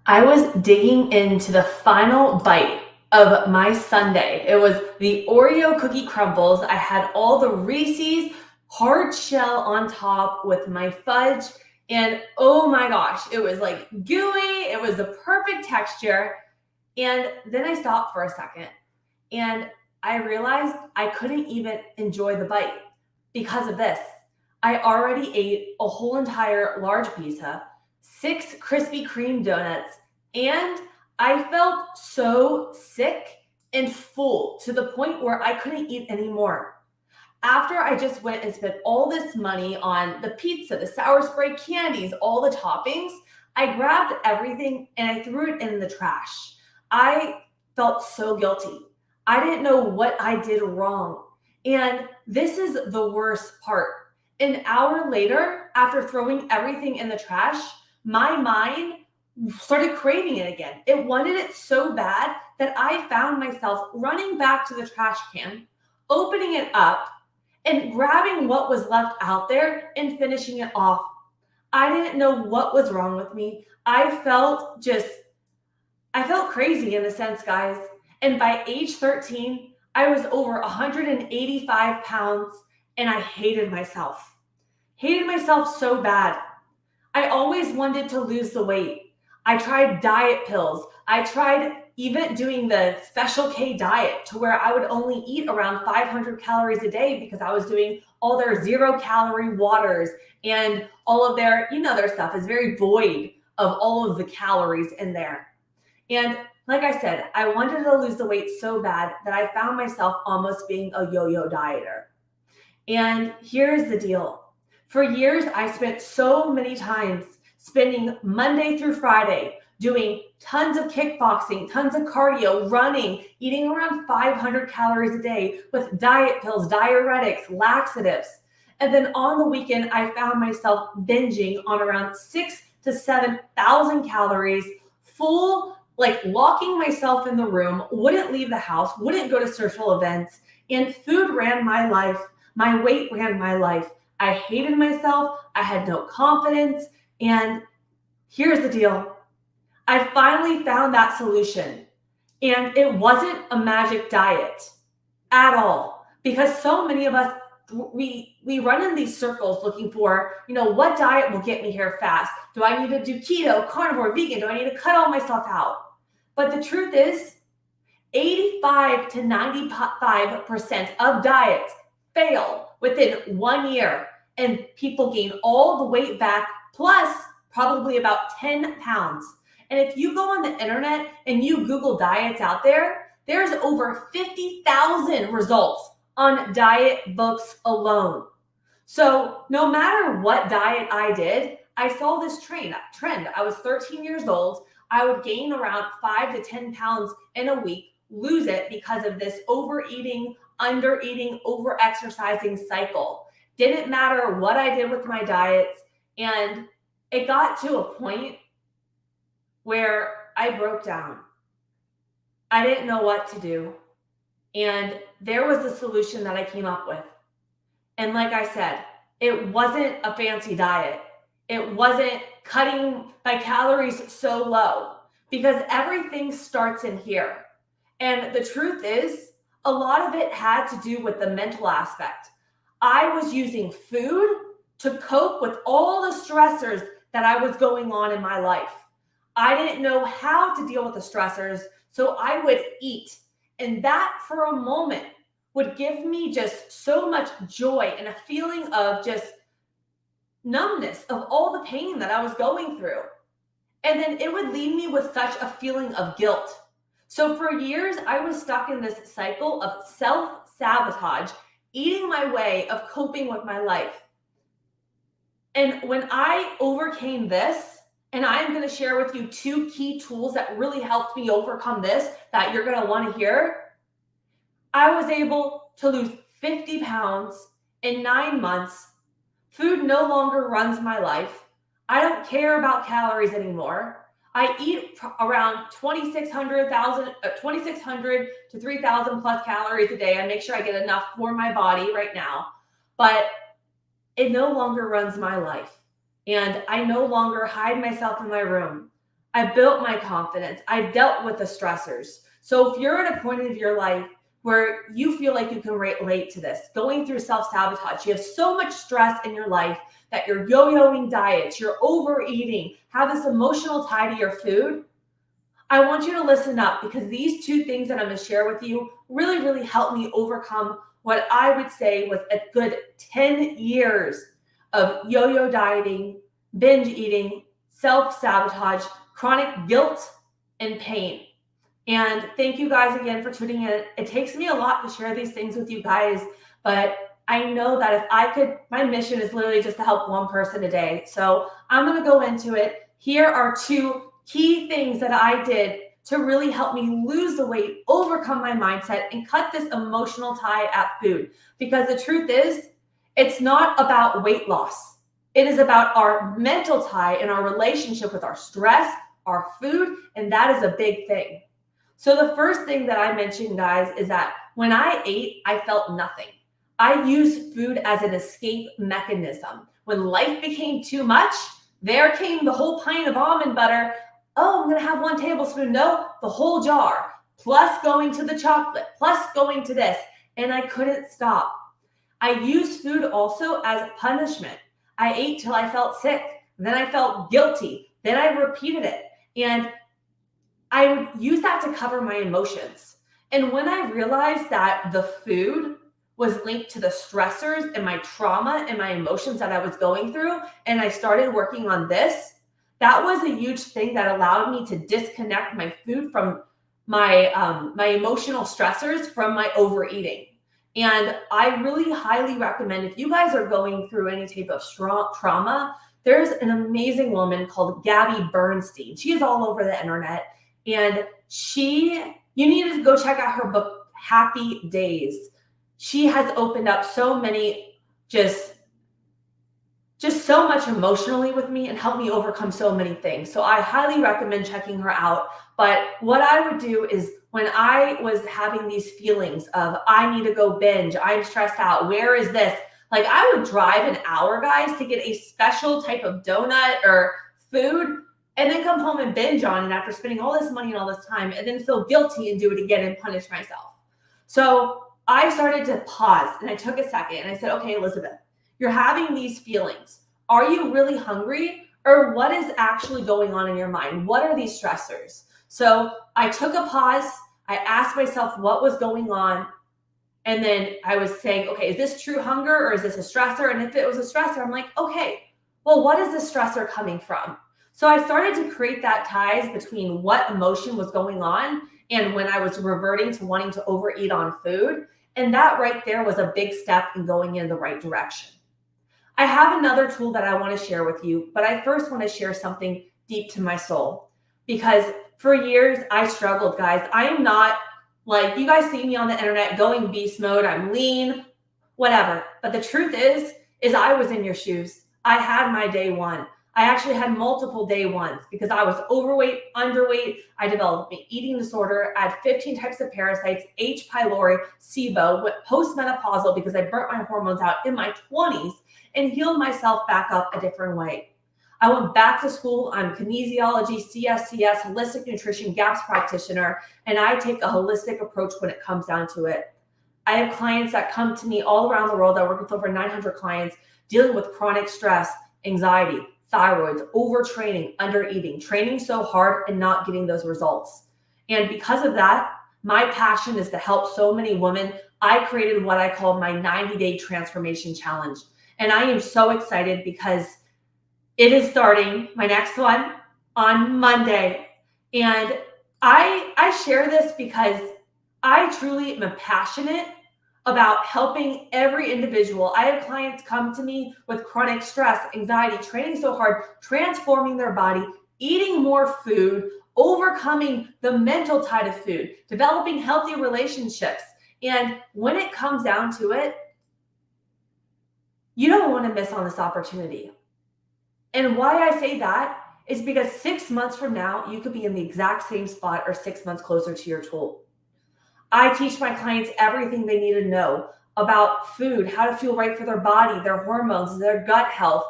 I was digging into the final bite of my sundae. It was the Oreo cookie crumbles. I had all the Reese's hard shell on top with my fudge. And oh my gosh, it was like gooey. It was the perfect texture. And then I stopped for a second and I realized I couldn't even enjoy the bite because of this. I already ate a whole entire large pizza, 6 Krispy Kreme donuts, and I felt so sick and full to the point where I couldn't eat anymore. After I just went and spent all this money on the pizza, the sour spray candies, all the toppings, I grabbed everything and I threw it in the trash. I felt so guilty. I didn't know what I did wrong. And this is the worst part. An hour later, after throwing everything in the trash, my mind started craving it again. It wanted it so bad that I found myself running back to the trash can, opening it up, and grabbing what was left out there and finishing it off. I didn't know what was wrong with me. I felt crazy in a sense, guys. And by age 13, I was over 185 pounds and I hated myself. Hated myself so bad. I always wanted to lose the weight. I tried diet pills. I tried even doing the Special K diet to where I would only eat around 500 calories a day because I was doing all their 0 calorie waters and all of their stuff is very void of all of the calories in there. And like I said, I wanted to lose the weight so bad that I found myself almost being a yo-yo dieter. And here's the deal. For years, I spent so many times spending Monday through Friday doing tons of kickboxing, tons of cardio, running, eating around 500 calories a day with diet pills, diuretics, laxatives. And then on the weekend, I found myself binging on around 6 to 7,000 calories, full, like locking myself in the room, wouldn't leave the house, wouldn't go to social events, and food ran my life. My weight ran my life. I hated myself. I had no confidence. And here's the deal. I finally found that solution. And it wasn't a magic diet at all. Because so many of us, we run in these circles looking for, what diet will get me here fast? Do I need to do keto, carnivore, vegan? Do I need to cut all my stuff out? But the truth is, 85 to 95% of diets fail within 1 year, and people gain all the weight back, plus probably about 10 pounds. And if you go on the internet and you Google diets out there, there's over 50,000 results on diet books alone. So no matter what diet I did, I saw this trend. I was 13 years old. I would gain around 5 to 10 pounds in a week, lose it because of this overeating, undereating, over-exercising cycle. Didn't matter what I did with my diets. And it got to a point where I broke down. I didn't know what to do. And there was a solution that I came up with. And like I said, it wasn't a fancy diet. It wasn't cutting my calories so low, because everything starts in here. And the truth is, a lot of it had to do with the mental aspect. I was using food to cope with all the stressors that I was going on in my life. I didn't know how to deal with the stressors, so I would eat. And that for a moment would give me just so much joy and a feeling of just numbness of all the pain that I was going through. And then it would leave me with such a feeling of guilt. So for years, I was stuck in this cycle of self-sabotage, eating my way of coping with my life. And when I overcame this, and I am going to share with you 2 key tools that really helped me overcome this that you're going to want to hear, I was able to lose 50 pounds in 9 months. Food no longer runs my life. I don't care about calories anymore. I eat around 2,600 to 3,000 plus calories a day. I make sure I get enough for my body right now, but it no longer runs my life. And I no longer hide myself in my room. I built my confidence. I dealt with the stressors. So if you're at a point of your life where you feel like you can relate to this, going through self-sabotage, you have so much stress in your life that you're yo-yoing diets, you're overeating, have this emotional tie to your food, I want you to listen up, because these two things that I'm going to share with you really, really helped me overcome what I would say was a good 10 years of yo-yo dieting, binge eating, self-sabotage, chronic guilt, and pain. And thank you guys again for tuning in. It takes me a lot to share these things with you guys, but I know that if I could, my mission is literally just to help one person a day. So I'm going to go into it. Here are two key things that I did to really help me lose the weight, overcome my mindset, and cut this emotional tie at food. Because the truth is, it's not about weight loss. It is about our mental tie and our relationship with our stress, our food, and that is a big thing. So the first thing that I mentioned, guys, is that when I ate, I felt nothing. I used food as an escape mechanism. When life became too much, there came the whole pint of almond butter. Oh, I'm going to have 1 tablespoon. No, the whole jar, plus going to the chocolate, plus going to this. And I couldn't stop. I used food also as punishment. I ate till I felt sick. Then I felt guilty. Then I repeated it. And I would use that to cover my emotions. And when I realized that the food was linked to the stressors and my trauma and my emotions that I was going through, and I started working on this, that was a huge thing that allowed me to disconnect my food from my emotional stressors from my overeating. And I really highly recommend, if you guys are going through any type of trauma, there's an amazing woman called Gabby Bernstein. She is all over the internet. And you need to go check out her book, Happy Days. She has opened up so many, just so much emotionally with me and helped me overcome so many things. So I highly recommend checking her out. But what I would do is, when I was having these feelings of, I need to go binge, I'm stressed out, where is this? Like, I would drive an hour, guys, to get a special type of donut or food, and then come home and binge on it after spending all this money and all this time, and then feel guilty and do it again and punish myself. So I started to pause, and I took a second and I said, okay, Elizabeth, you're having these feelings. Are you really hungry? Or what is actually going on in your mind? What are these stressors? So I took a pause. I asked myself what was going on. And then I was saying, okay, is this true hunger or is this a stressor? And if it was a stressor, I'm like, okay, well, what is the stressor coming from? So I started to create that ties between what emotion was going on and when I was reverting to wanting to overeat on food. And that right there was a big step in going in the right direction. I have another tool that I want to share with you, but I first want to share something deep to my soul, because for years I struggled, guys. I am not like, you guys see me on the internet going beast mode. I'm lean, whatever. But the truth is I was in your shoes. I had my day one. I actually had multiple day ones because I was overweight, underweight. I developed an eating disorder. I had 15 types of parasites, H. pylori, SIBO, went postmenopausal because I burnt my hormones out in my 20s and healed myself back up a different way. I went back to school. I'm kinesiology, CSCS, holistic nutrition, GAPS practitioner, and I take a holistic approach when it comes down to it. I have clients that come to me all around the world. I work with over 900 clients dealing with chronic stress, anxiety, thyroids, overtraining, undereating, training so hard and not getting those results. And because of that, my passion is to help so many women. I created what I call my 90-day transformation challenge. And I am so excited because it is starting, my next one, on Monday. And I share this because I truly am passionate about helping every individual. I have clients come to me with chronic stress, anxiety, training so hard, transforming their body, eating more food, overcoming the mental tie to food, developing healthy relationships. And when it comes down to it, you don't want to miss on this opportunity. And why I say that is because 6 months from now, you could be in the exact same spot or 6 months closer to your goal. I teach my clients everything they need to know about food, how to feel right for their body, their hormones, their gut health,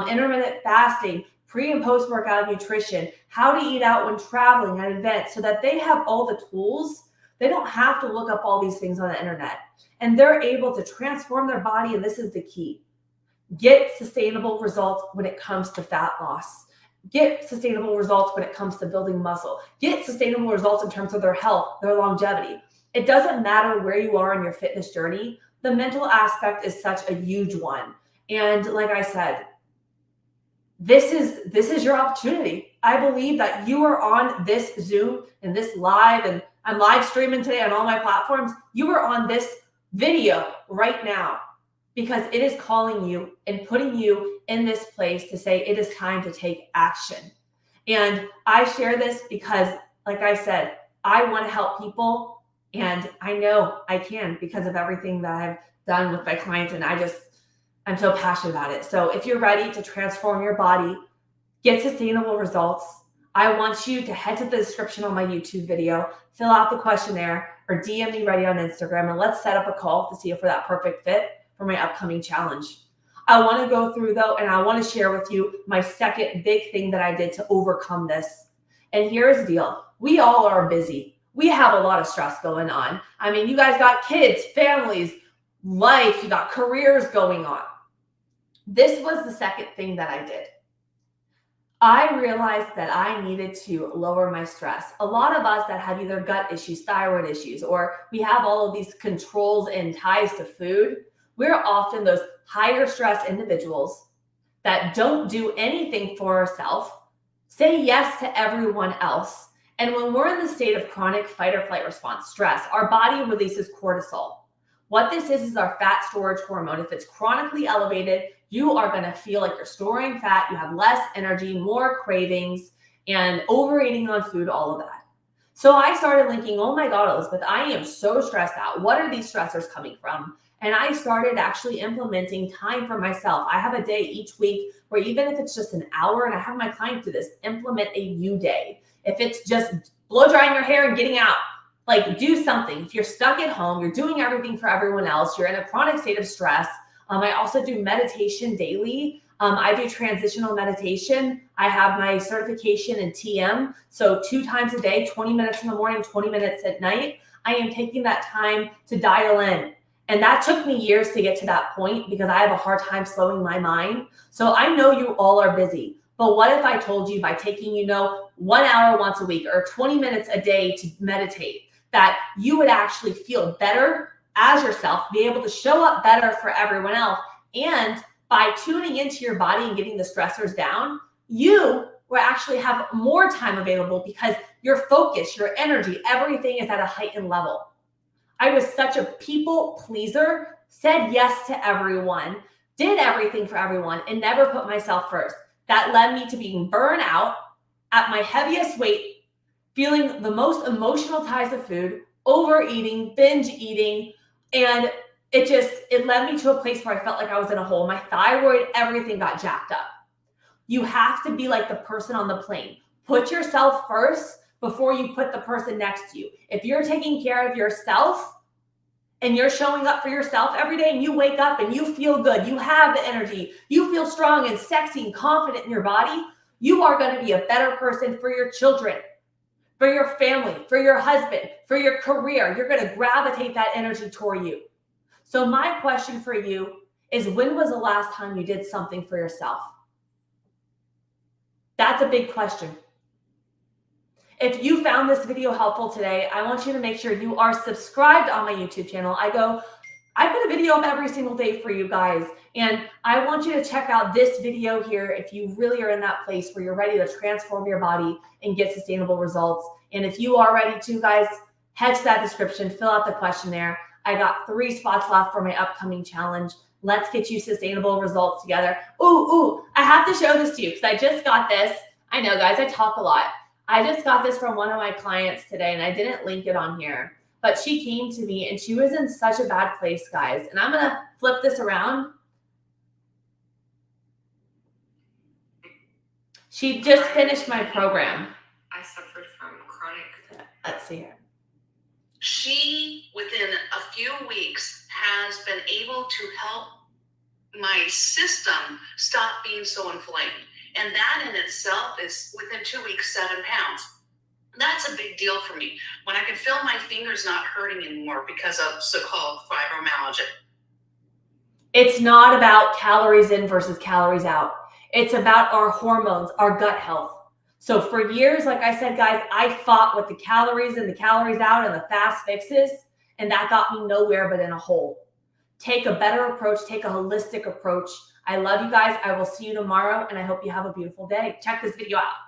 intermittent fasting, pre and post workout nutrition, how to eat out when traveling at events, so that they have all the tools. They don't have to look up all these things on the internet, and they're able to transform their body. And this is the key: get sustainable results when it comes to fat loss. Get sustainable results when it comes to building muscle. Get sustainable results in terms of their health, their longevity. It doesn't matter where you are in your fitness journey. The mental aspect is such a huge one. And like I said, this is your opportunity. I believe that you are on this Zoom and this live, and I'm live streaming today on all my platforms. You are on this video right now because it is calling you and putting you in this place to say it is time to take action. And I share this because, like I said, I want to help people, and I know I can because of everything that I've done with my clients, and I'm so passionate about it. So if you're ready to transform your body, get sustainable results, I want you to head to the description on my YouTube video, fill out the questionnaire, or DM me ready on Instagram, and let's set up a call to see if we're that perfect fit for my upcoming challenge. I want to go through though, and I want to share with you my second big thing that I did to overcome this. And here's the deal. We all are busy. We have a lot of stress going on. I mean, you guys got kids, families, life, you got careers going on. This was the second thing that I did. I realized that I needed to lower my stress. A lot of us that have either gut issues, thyroid issues, or we have all of these controls and ties to food, we're often those higher stress individuals that don't do anything for ourselves, say yes to everyone else. And when we're in the state of chronic fight or flight response stress, our body releases cortisol. What this is our fat storage hormone. If it's chronically elevated, you are going to feel like you're storing fat, you have less energy, more cravings, and overeating on food, all of that. So I started thinking, oh my God, Elizabeth, I am so stressed out. What are these stressors coming from? And I started actually implementing time for myself. I have a day each week where even if it's just an hour, and I have my clients do this, implement a you day. If it's just blow drying your hair and getting out, like do something. If you're stuck at home, you're doing everything for everyone else, you're in a chronic state of stress. I also do meditation daily. I do transitional meditation. I have my certification in TM. So 2 times a day, 20 minutes in the morning, 20 minutes at night. I am taking that time to dial in. And that took me years to get to that point because I have a hard time slowing my mind. So I know you all are busy. But what if I told you by taking, 1 hour once a week or 20 minutes a day to meditate, that you would actually feel better as yourself, be able to show up better for everyone else. And by tuning into your body and getting the stressors down, you will actually have more time available because your focus, your energy, everything is at a heightened level. I was such a people pleaser, said yes to everyone, did everything for everyone, and never put myself first. That led me to being burned out at my heaviest weight, feeling the most emotional ties to food, overeating, binge eating, and it led me to a place where I felt like I was in a hole. My thyroid, everything got jacked up. You have to be like the person on the plane. Put yourself first before you put the person next to you. If you're taking care of yourself and you're showing up for yourself every day and you wake up and you feel good, you have the energy, you feel strong and sexy and confident in your body, you are going to be a better person for your children, for your family, for your husband, for your career. You're going to gravitate that energy toward you. So my question for you is, when was the last time you did something for yourself? That's a big question. If you found this video helpful today, I want you to make sure you are subscribed on my YouTube channel. I put a video up every single day for you guys, and I want you to check out this video here if you really are in that place where you're ready to transform your body and get sustainable results. And if you are ready to, guys, head to that description, fill out the questionnaire. I got 3 spots left for my upcoming challenge. Let's get you sustainable results together. Ooh, I have to show this to you because I just got this. I know, guys, I talk a lot. I just got this from one of my clients today, and I didn't link it on here. But she came to me, and she was in such a bad place, guys. And I'm going to flip this around. She just finished my program. I suffered from chronic. Let's see here. She, within a few weeks, has been able to help my system stop being so inflamed. And that in itself is within 2 weeks, 7 pounds. That's a big deal for me. When I can feel my fingers not hurting anymore because of so-called fibromyalgia. It's not about calories in versus calories out. It's about our hormones, our gut health. So for years, like I said, guys, I fought with the calories in, the calories out, and the fast fixes, and that got me nowhere but in a hole. Take a better approach. Take a holistic approach. I love you guys. I will see you tomorrow, and I hope you have a beautiful day. Check this video out.